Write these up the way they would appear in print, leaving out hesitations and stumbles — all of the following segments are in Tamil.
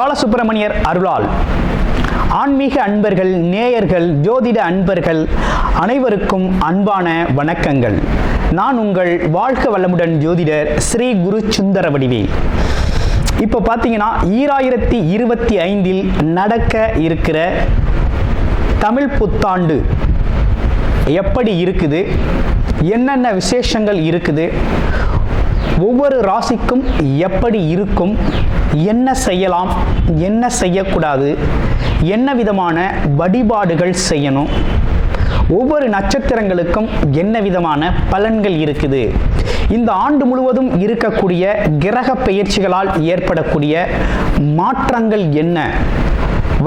பாலசுப்பிரமணியர் அருளால் ஆன்மீக அன்பர்கள், நேயர்கள், ஜோதிட அன்பர்கள் அனைவருக்கும் அன்பான வணக்கங்கள். நான் உங்கள் வாழ்க வளமுடன் ஜோதிடர் ஸ்ரீ குரு சுந்தர வடிவேல். இப்போ பார்த்தீங்கன்னா 2025 நடக்க இருக்கிற தமிழ் புத்தாண்டு எப்படி இருக்குது, என்னென்ன விசேஷங்கள் இருக்குது, ஒவ்வொரு ராசிக்கும் எப்படி இருக்கும், என்ன செய்யலாம், என்ன செய்யக்கூடாது, என்ன விதமான வழிபாடுகள் செய்யணும், ஒவ்வொரு நட்சத்திரங்களுக்கும் என்ன விதமான பலன்கள் இருக்குது, இந்த ஆண்டு முழுவதும் இருக்கக்கூடிய கிரக பெயர்ச்சிகளால் ஏற்படக்கூடிய மாற்றங்கள் என்ன,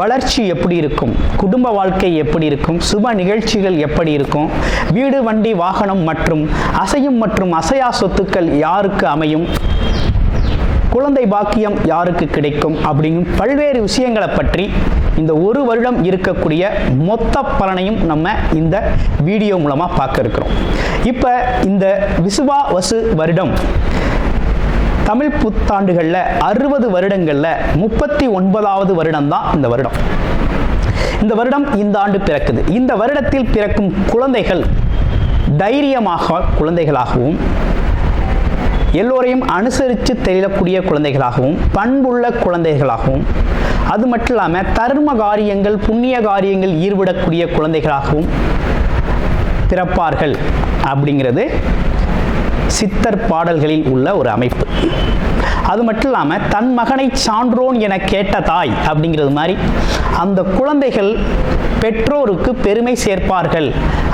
வளர்ச்சி எப்படி இருக்கும், குடும்ப வாழ்க்கை எப்படி இருக்கும், சுப நிகழ்ச்சிகள் எப்படி இருக்கும், வீடு, வண்டி, வாகனம் மற்றும் அசையும் மற்றும் அசையா சொத்துக்கள் யாருக்கு அமையும், குழந்தை பாக்கியம் யாருக்கு கிடைக்கும் அப்படிங்கும் பல்வேறு விஷயங்களை பற்றி இந்த ஒரு வருடம் இருக்கக்கூடிய மொத்த பலனையும் நம்ம இந்த வீடியோ மூலமா பார்க்க இருக்கிறோம். இப்போ இந்த விசுவாவசு வருடம் தமிழ் புத்தாண்டுகளில் 60 வருடங்களில் 39வது வருடம் தான் இந்த வருடம். இந்த வருடம் இந்த ஆண்டு பிறக்குது. இந்த வருடத்தில் பிறக்கும் குழந்தைகள் தைரியமாக குழந்தைகளாகவும், எல்லோரையும் அனுசரித்து தெரியக்கூடிய குழந்தைகளாகவும், பண்புள்ள குழந்தைகளாகவும், அது மட்டும் இல்லாமல் தர்ம காரியங்கள், புண்ணிய காரியங்கள் ஈடுபடக்கூடிய குழந்தைகளாகவும் பிறப்பார்கள் அப்படிங்கிறது சித்தர் பாடல்களில் உள்ள ஒரு அமைப்பு. அது மட்டும் இல்லாமல் தன் மகனை சான்றோன் என கேட்ட தாய் அப்படிங்கிறது மாதிரி அந்த குழந்தைகள் பெற்றோருக்கு பெருமை சேர்ப்பார்கள்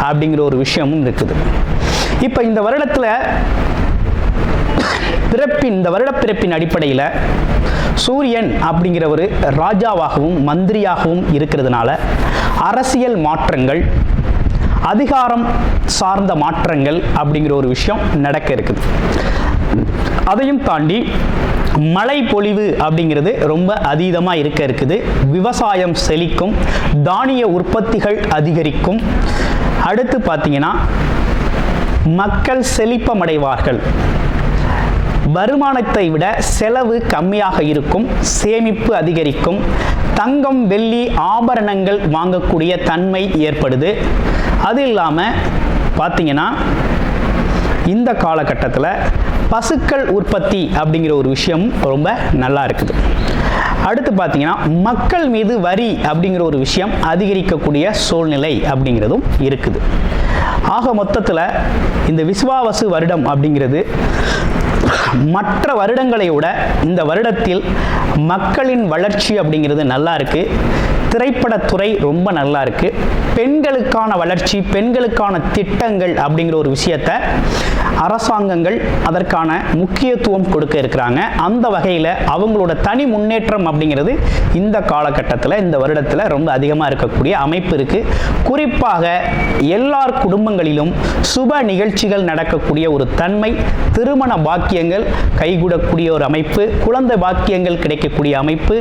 அப்படிங்கிற ஒரு விஷயமும் இருக்குது. இப்போ இந்த வருடத்தில் இந்த வருட பிறப்பின் அடிப்படையில் சூரியன் அப்படிங்கிற ஒரு ராஜாவாகவும் மந்திரியாகவும் இருக்கிறதுனால அரசியல் மாற்றங்கள், அதிகாரம் சார்ந்த மாற்றங்கள் அப்படிங்கிற ஒரு விஷயம் நடக்க இருக்குது. அதையும் தாண்டி மழை பொழிவு அப்படிங்கிறது ரொம்ப அதீதமாக இருக்குது. விவசாயம் செழிக்கும், தானிய உற்பத்திகள் அதிகரிக்கும். அடுத்து பார்த்தீங்கன்னா மக்கள் செழிப்பமடைவார்கள். வருமானத்தை விட செலவு கம்மியாக இருக்கும், சேமிப்பு அதிகரிக்கும், தங்கம், வெள்ளி, ஆபரணங்கள் வாங்கக்கூடிய தன்மை ஏற்படுது. அது இல்லாமல் பார்த்தீங்கன்னா இந்த காலகட்டத்தில் பசுக்கள் உற்பத்தி அப்படிங்கிற ஒரு விஷயம் ரொம்ப நல்லா இருக்குது. அடுத்து பார்த்தீங்கன்னா மக்கள் மீது வரி அப்படிங்கிற ஒரு விஷயம் அதிகரிக்கக்கூடிய சூழ்நிலை அப்படிங்கிறதும் இருக்குது. ஆக மொத்தத்தில் இந்த விசுவாவசு வருடம் அப்படிங்கிறது மற்ற வருடங்களை விட இந்த வருடத்தில் மக்களின் வளர்ச்சி அப்படிங்கிறது நல்லா இருக்கு. திரைப்படத்துறை ரொம்ப நல்லா இருக்கு. பெண்களுக்கான வளர்ச்சி, பெண்களுக்கான திட்டங்கள் அப்படிங்கிற ஒரு விஷயத்தை அரசாங்கங்கள் அதற்கான முக்கியத்துவம் கொடுக்க இருக்கிறாங்க. அந்த வகையில் அவங்களோட தனி முன்னேற்றம் அப்படிங்கிறது இந்த காலகட்டத்தில், இந்த வருடத்தில் ரொம்ப அதிகமாக இருக்கக்கூடிய அமைப்பு இருக்கு. குறிப்பாக எல்லார் குடும்பங்களிலும் சுப நிகழ்ச்சிகள் நடக்கக்கூடிய ஒரு தன்மை, திருமண பாக்கியங்கள் கைகூடக்கூடிய ஒரு அமைப்பு, குழந்தை பாக்கியங்கள் கிடைக்கக்கூடிய அமைப்பு,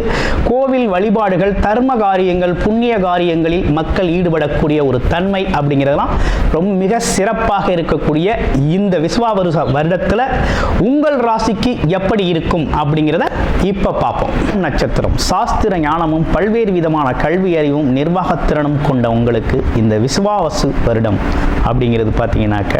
கோவில் வழிபாடுகள், தர்ம காரியங்கள், புண்ணிய காரியங்களில் மக்கள் ஈடுபடக்கூடிய ஒரு தன்மை அப்படிங்கிறதெல்லாம் ரொம்ப மிக சிறப்பாக இருக்கக்கூடிய இந்த விசுவாவசு வருடத்தில் உங்கள் ராசிக்கு எப்படி இருக்கும் அப்படிங்கிறத இப்ப பார்ப்போம். நட்சத்திரம், சாஸ்திர ஞானமும் பல்வேறு விதமான கல்வி அறிவும் நிர்வாகத்திறனும் கொண்ட உங்களுக்கு இந்த விசுவாவசு வருடம் அப்படிங்கிறது பார்த்தீங்கன்னாக்க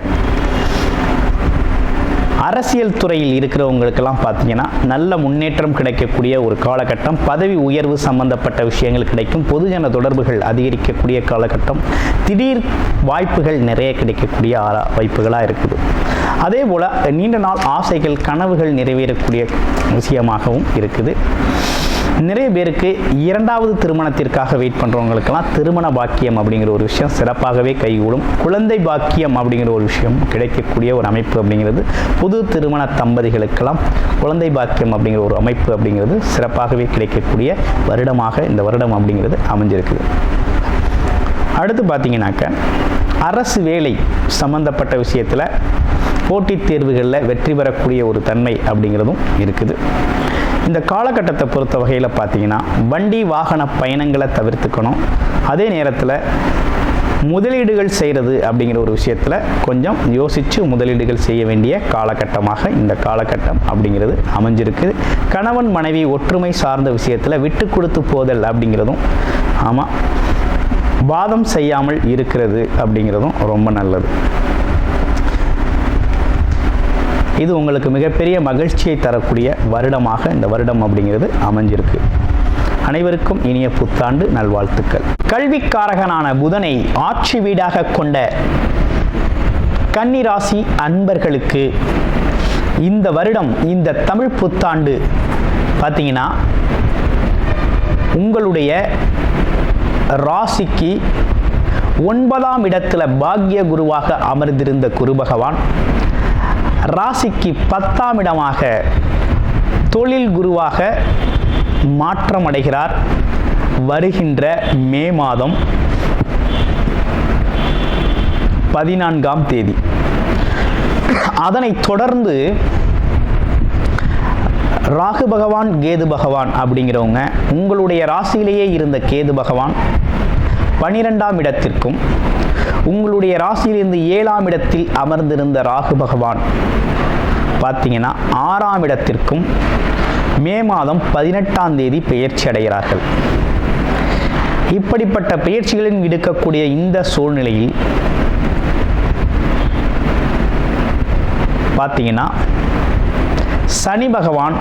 அரசியல் துறையில் இருக்கிறவங்களுக்கெல்லாம் பார்த்தீங்கன்னா நல்ல முன்னேற்றம் கிடைக்கக்கூடிய ஒரு காலகட்டம். பதவி உயர்வு சம்பந்தப்பட்ட விஷயங்கள் கிடைக்கும். பொதுஜன தொடர்புகள் அதிகரிக்கக்கூடிய காலகட்டம். திடீர் வாய்ப்புகள் நிறைய கிடைக்கக்கூடிய வாய்ப்புகளாக இருக்குது. அதே போல் நீண்ட நாள் ஆசைகள், கனவுகள் நிறைவேறக்கூடிய விஷயமாகவும் இருக்குது. நிறைய பேருக்கு இரண்டாவது திருமணத்திற்காக வெயிட் பண்ணுறவங்களுக்கெல்லாம் திருமண பாக்கியம் அப்படிங்கிற ஒரு விஷயம் சிறப்பாகவே கைகூடும். குழந்தை பாக்கியம் அப்படிங்கிற ஒரு விஷயம் கிடைக்கக்கூடிய ஒரு அமைப்பு அப்படிங்கிறது புது திருமண தம்பதிகளுக்கெல்லாம் குழந்தை பாக்கியம் அப்படிங்கிற ஒரு அமைப்பு அப்படிங்கிறது சிறப்பாகவே கிடைக்கக்கூடிய வருடமாக இந்த வருடம் அப்படிங்கிறது அமைஞ்சிருக்குது. அடுத்து பார்த்தீங்கன்னாக்க அரசு வேலை சம்பந்தப்பட்ட விஷயத்தில் போட்டித் தேர்வுகளில் வெற்றி பெறக்கூடிய ஒரு தன்மை அப்படிங்கிறதும் இருக்குது. இந்த காலகட்டத்தை பொறுத்த வகையில் பார்த்தீங்கன்னா வண்டி வாகன பயணங்களை தவிர்த்துக்கணும். அதே நேரத்தில் முதலீடுகள் செய்கிறது அப்படிங்கிற ஒரு விஷயத்தில் கொஞ்சம் யோசித்து முதலீடுகள் செய்ய வேண்டிய காலகட்டமாக இந்த காலகட்டம் அப்படிங்கிறது அமைஞ்சிருக்கு. கணவன் மனைவி ஒற்றுமை சார்ந்த விஷயத்தில் விட்டு கொடுத்து போதல் அப்படிங்கிறதும் ஆமாம், வாதம் செய்யாமல் இருக்கிறது அப்படிங்கிறதும் ரொம்ப நல்லது. இது உங்களுக்கு மிகப்பெரிய மகிழ்ச்சியை தரக்கூடிய வருடமாக இந்த வருடம் அப்படிங்கிறது அமைஞ்சிருக்கு. அனைவருக்கும் இனிய புத்தாண்டு நல்வாழ்த்துக்கள். கல்விக்காரகனான புதனை ஆட்சி வீடாக கொண்ட கன்னி ராசி அன்பர்களுக்கு இந்த வருடம், இந்த தமிழ் புத்தாண்டு பார்த்தீங்கன்னா உங்களுடைய ராசிக்கு 9ஆம் இடத்துல பாக்ய குருவாக அமர்ந்திருந்த குரு பகவான் ராசிக்கு 10ஆம் இடமாக தொழில் குருவாக மாற்றம் அடைகிறார். வருகின்ற மே மாதம் 14ஆம் தேதி. அதனைத் தொடர்ந்து ராகு பகவான் கேது பகவான் அப்படிங்கிறவங்க உங்களுடைய ராசியிலேயே இருந்த கேது பகவான் 12ஆம் இடத்திற்கும், உங்களுடைய ராசியிலிருந்து 7ஆம் இடத்தில் அமர்ந்திருந்த ராகு பகவான் பார்த்தீங்கன்னா 6ஆம் இடத்திற்கும் மே மாதம் 18ஆம் தேதி பெயர்ச்சி அடைகிறார்கள். இப்படிப்பட்ட பெயர்ச்சிகளின் விடுக்கக்கூடிய இந்த சூழ்நிலையில் பார்த்தீங்கன்னா சனி பகவான்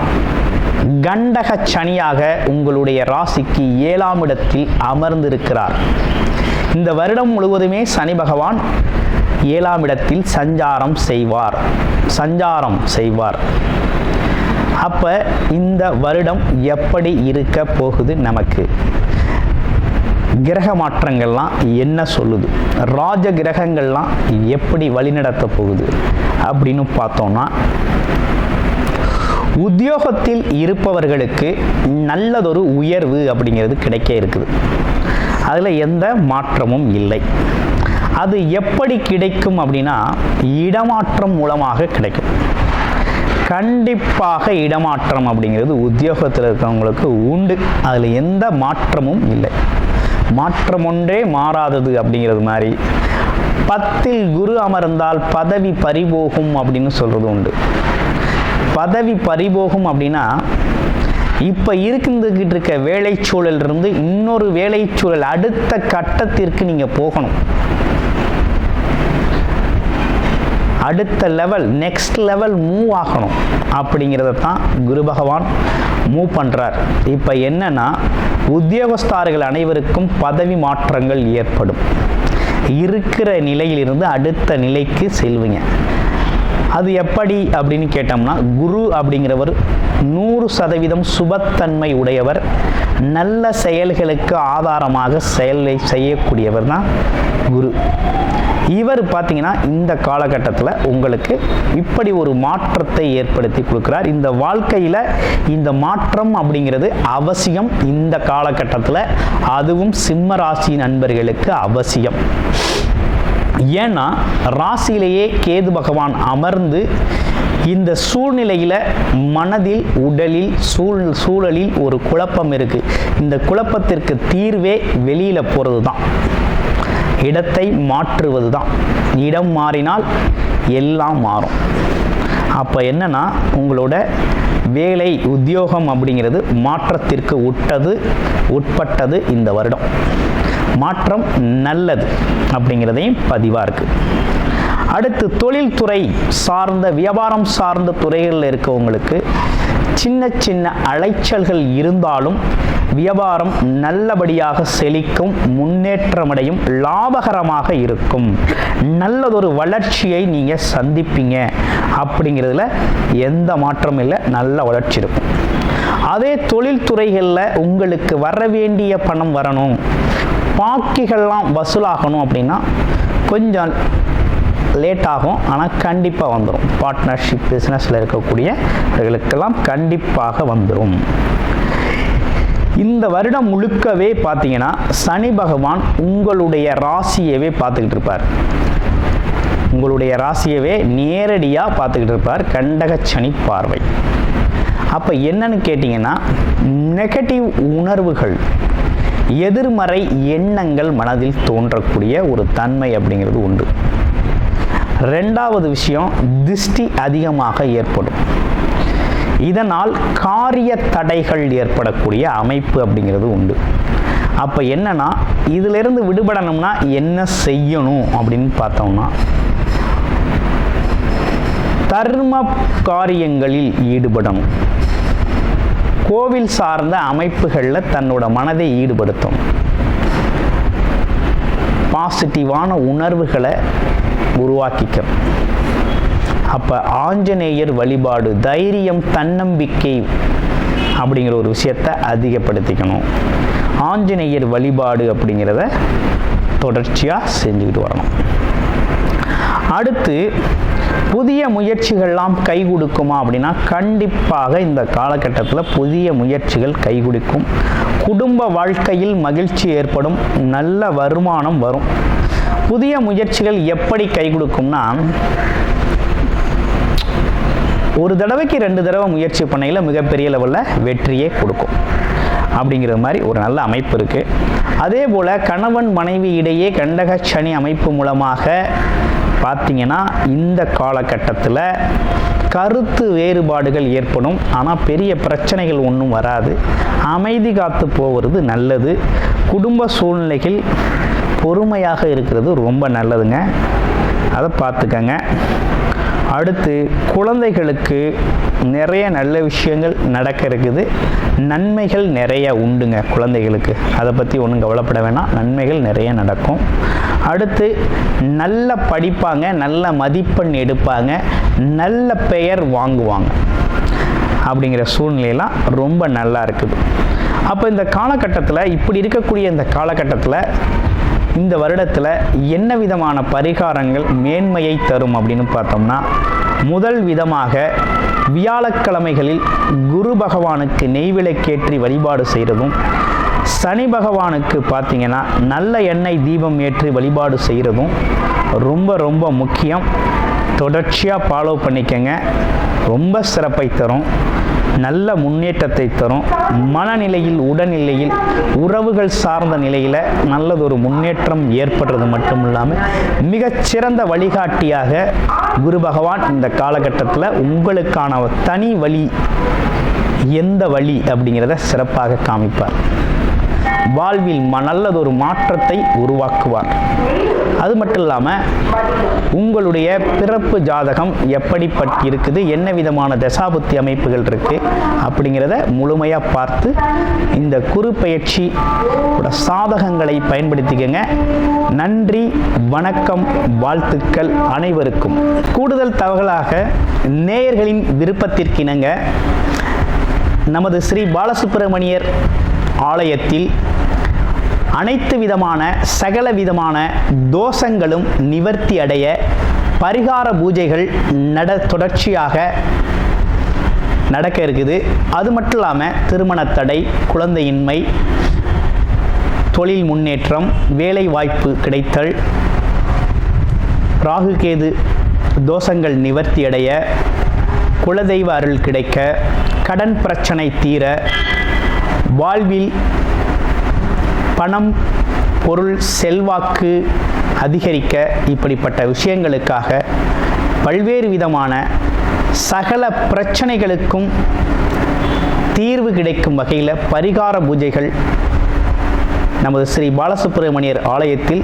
கண்டக சனியாக உங்களுடைய ராசிக்கு 7ஆம் இடத்தில் அமர்ந்திருக்கிறார். இந்த வருடம் முழுவதுமே சனி பகவான் 7ஆம் இடத்தில் சஞ்சாரம் செய்வார். அப்ப இந்த வருடம் எப்படி இருக்க போகுது, நமக்கு கிரக மாற்றங்கள்லாம் என்ன சொல்லுது, ராஜ கிரகங்கள்லாம் எப்படி வழிநடத்த போகுது அப்படின்னு பார்த்தோம்னா, உத்தியோகத்தில் இருப்பவர்களுக்கு நல்லதொரு உயர்வு அப்படிங்கிறது கிடைக்க இருக்குது. அதில் எந்த மாற்றமும் இல்லை. அது எப்படி கிடைக்கும் அப்படின்னா, இடமாற்றம் மூலமாக கிடைக்கும். கண்டிப்பாக இடமாற்றம் அப்படிங்கிறது உத்தியோகத்தில் இருக்கிறவங்களுக்கு உண்டு. அதில் எந்த மாற்றமும் இல்லை. மாற்றம் ஒன்றே மாறாதது அப்படிங்கிறது மாதிரி 10ல் குரு அமர்ந்தால் பதவி பறிபோகும் அப்படின்னு சொல்கிறது உண்டு. பதவி பறிபோகும் அப்படின்னா, இப்போ இருக்கிட்டு இருக்க வேலை சூழல் இருந்து இன்னொரு வேலை சூழல் அடுத்த கட்டத்திற்கு நீங்கள் போகணும். அடுத்த லெவல், நெக்ஸ்ட் லெவல் மூவ் ஆகணும் அப்படிங்கிறத தான் குரு பகவான் மூவ் பண்ணுறார். இப்போ என்னன்னா, உத்தியோகஸ்தார்கள் அனைவருக்கும் பதவி மாற்றங்கள் ஏற்படும். இருக்கிற நிலையிலிருந்து அடுத்த நிலைக்கு செல்வீங்க. அது எப்படி அப்படின்னு கேட்டோம்னா, குரு அப்படிங்கிறவர் 100% சுபத்தன்மை உடையவர். நல்ல செயல்களுக்கு ஆதாரமாக செயலை செய்யக்கூடியவர் தான் குரு. இவர் பார்த்தீங்கன்னா இந்த காலகட்டத்தில் உங்களுக்கு இப்படி ஒரு மாற்றத்தை ஏற்படுத்தி கொடுக்குறார். இந்த வாழ்க்கையில் இந்த மாற்றம் அப்படிங்கிறது அவசியம் இந்த காலகட்டத்தில். அதுவும் சிம்ம ராசி நண்பர்களுக்கு அவசியம். ஏன்னா ராசியிலேயே கேது பகவான் அமர்ந்து இந்த சூழ்நிலையில் மனதில், உடலில், சூழலில் ஒரு குழப்பம் இருக்கு. இந்த குழப்பத்திற்கு தீர்வே வெளியில் போகிறது தான், இடத்தை மாற்றுவது தான். இடம் மாறினால் எல்லாம் மாறும். அப்போ என்னன்னா, உங்களோட வேலை உத்தியோகம் அப்படிங்கிறது மாற்றத்திற்கு உட்பட்டது இந்த வருடம். மாற்றம் நல்லது அப்படிங்கிறதையும் பதிவாக இருக்குது. அடுத்து தொழில்துறை சார்ந்த, வியாபாரம் சார்ந்த துறைகளில் இருக்கவங்களுக்கு சின்ன சின்ன அலைச்சல்கள் இருந்தாலும் வியாபாரம் நல்லபடியாக செழிக்கும், முன்னேற்றமடையும், லாபகரமாக இருக்கும். நல்லதொரு வளர்ச்சியை நீங்கள் சந்திப்பீங்க அப்படிங்கிறதுல எந்த மாற்றமும் இல்லை. நல்ல வளர்ச்சி இருக்கும். அதே தொழில்துறைகளில் உங்களுக்கு வர வேண்டிய பணம் வரணும், பாக்கிகள்லாம் வசூலாகணும் அப்படின்னா கொஞ்சம் லேட் ஆகும். ஆனால் கண்டிப்பாக வந்துடும். பார்ட்னர்ஷிப் பிஸ்னஸில் இருக்கக்கூடியவர்களுக்கெல்லாம் கண்டிப்பாக வந்துடும். இந்த வருடம் முழுக்கவே பார்த்தீங்கன்னா சனி பகவான் உங்களுடைய ராசியவே பார்த்துக்கிட்டு இருப்பார். உங்களுடைய ராசியவே நேரடியாக பார்த்துக்கிட்டு இருப்பார். கண்டக சனி பார்வை. அப்போ என்னன்னு கேட்டிங்கன்னா, நெகட்டிவ் உணர்வுகள், எதிர்மறை எண்ணங்கள் மனதில் தோன்றக்கூடிய ஒரு தன்மை அப்படிங்கிறது உண்டு. ரெண்டாவது விஷயம், திருஷ்டி அதிகமாக ஏற்படும். இதனால் காரிய தடைகள் ஏற்படக்கூடிய அமைப்பு அப்படிங்கிறது உண்டு. அப்போ என்னன்னா, இதிலிருந்து விடுபடணும்னா என்ன செய்யணும் அப்படின்னு பார்த்தோம்னா, தர்ம காரியங்களில் ஈடுபடணும். கோவில் சார்ந்த அமைப்புகளில் தன்னோட மனதை ஈடுபடுத்தும். பாசிட்டிவான உணர்வுகளை உருவாக்கிக்கும். அப்போ ஆஞ்சநேயர் வழிபாடு, தைரியம், தன்னம்பிக்கை அப்படிங்கிற ஒரு விஷயத்தை அதிகப்படுத்திக்கணும். ஆஞ்சநேயர் வழிபாடு அப்படிங்கிறத தொடர்ச்சியாக செஞ்சுக்கிட்டு வரணும். அடுத்து, புதிய முயற்சிகள்லாம் கை கொடுக்குமா அப்படின்னா, கண்டிப்பாக இந்த காலகட்டத்தில் புதிய முயற்சிகள் கை கொடுக்கும். குடும்ப வாழ்க்கையில் மகிழ்ச்சி ஏற்படும், நல்ல வருமானம் வரும். புதிய முயற்சிகள் எப்படி கை கொடுக்கும்னா, ஒரு தடவைக்கு 2 தடவை முயற்சி பண்ணையில் மிகப்பெரிய லெவலில் வெற்றியே கொடுக்கும் அப்படிங்கிற மாதிரி ஒரு நல்ல அமைப்பு இருக்குது. அதே போல் கணவன் மனைவி இடையே கண்டக சனி அமைப்பு மூலமாக பார்த்தீங்கன்னா இந்த காலகட்டத்தில் கருத்து வேறுபாடுகள் ஏற்படும். ஆனால் பெரிய பிரச்சனைகள் ஒன்றும் வராது. அமைதி காத்து போகிறது நல்லது. குடும்ப சூழ்நிலைகள் பொறுமையாக இருக்கிறது ரொம்ப நல்லதுங்க, அதை பார்த்துக்கங்க. அடுத்து, குழந்தைகளுக்கு நிறைய நல்ல விஷயங்கள் நடக்க இருக்குது. நன்மைகள் நிறைய உண்டுங்க குழந்தைகளுக்கு, அதை பற்றி ஒன்றும் கவலைப்பட வேணாம். நன்மைகள் நிறைய நடக்கும். அடுத்து, நல்ல படிப்பாங்க, நல்ல மதிப்பெண் எடுப்பாங்க, நல்ல பெயர் வாங்குவாங்க அப்படிங்கிற சூழ்நிலையெல்லாம் ரொம்ப நல்லா இருக்குது. அப்போ இந்த காலகட்டத்தில், இப்படி இருக்கக்கூடிய இந்த காலகட்டத்தில், இந்த வருடத்தில் என்ன விதமான பரிகாரங்கள் மேன்மையை தரும் அப்படின்னு பார்த்தோம்னா, முதல் விதமாக வியாழக்கிழமைகளில் குரு பகவானுக்கு நெய்விளக்கேற்றி வழிபாடு செய்கிறதும், சனி பகவானுக்கு பார்த்தீங்கன்னா நல்ல எண்ணெய் தீபம் ஏற்றி வழிபாடு செய்கிறதும் ரொம்ப ரொம்ப முக்கியம். தொடர்ச்சியாக ஃபாலோ பண்ணிக்கங்க, ரொம்ப சிறப்பை தரும், நல்ல முன்னேற்றத்தை தரும். மனநிலையில், உடல்நிலையில், உறவுகள் சார்ந்த நிலையில் நல்லதொரு முன்னேற்றம் ஏற்படுறது மட்டும் இல்லாமல் மிகச்சிறந்த வழிகாட்டியாக குரு பகவான் இந்த காலகட்டத்தில் உங்களுக்கான தனி வழி, எந்த வழி அப்படிங்கிறத சிறப்பாக காமிப்பார். வாழ்வில் நல்லதொரு மாற்றத்தை உருவாக்குவார். அது மட்டும் இல்லாமல் உங்களுடைய பிறப்பு ஜாதகம் எப்படிப்பட்டு இருக்குது, என்ன விதமான தசாபுத்தி அமைப்புகள் இருக்குது அப்படிங்கிறத முழுமையாக பார்த்து இந்த குரு பயிற்சி சாதகங்களை பயன்படுத்திக்கங்க. நன்றி, வணக்கம், வாழ்த்துக்கள் அனைவருக்கும். கூடுதல் தகவலாக நேயர்களின் விருப்பத்திற்கிணங்க நமது ஸ்ரீ பாலசுப்பிரமணியர் ஆலயத்தில் அனைத்து விதமான சகல விதமான தோஷங்களும் நிவர்த்தி அடைய பரிகார பூஜைகள் தொடர்ச்சியாக நடக்க இருக்குது. அது மட்டும் இல்லாமல் திருமண தடை, குழந்தையின்மை, தொழில் முன்னேற்றம், வேலை வாய்ப்பு கிடைத்தல், ராகு கேது தோஷங்கள் நிவர்த்தி அடைய, குலதெய்வ அருள் கிடைக்க, கடன் பிரச்சனை தீர, வாழ்வில் பணம், பொருள், செல்வாக்கு அதிகரிக்க, இப்படிப்பட்ட விஷயங்களுக்காக பல்வேறு விதமான சகல பிரச்சனைகளுக்கும் தீர்வு கிடைக்கும் வகையில் பரிகார பூஜைகள் நமது ஸ்ரீ பாலசுப்பிரமணியர் ஆலயத்தில்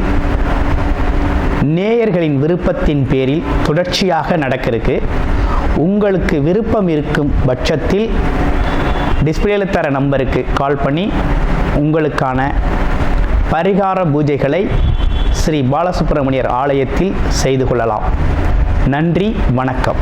நேயர்களின் விருப்பத்தின் பேரில் தொடர்ச்சியாக நடக்க இருக்கு. உங்களுக்கு விருப்பம் இருக்கும் பட்சத்தில் டிஸ்பிளேல தர நம்பருக்கு கால் பண்ணி உங்களுக்கான பரிகார பூஜைகளை ஸ்ரீ பாலசுப்பிரமணியர் ஆலயத்தில் செய்து கொள்ளலாம். நன்றி, வணக்கம்.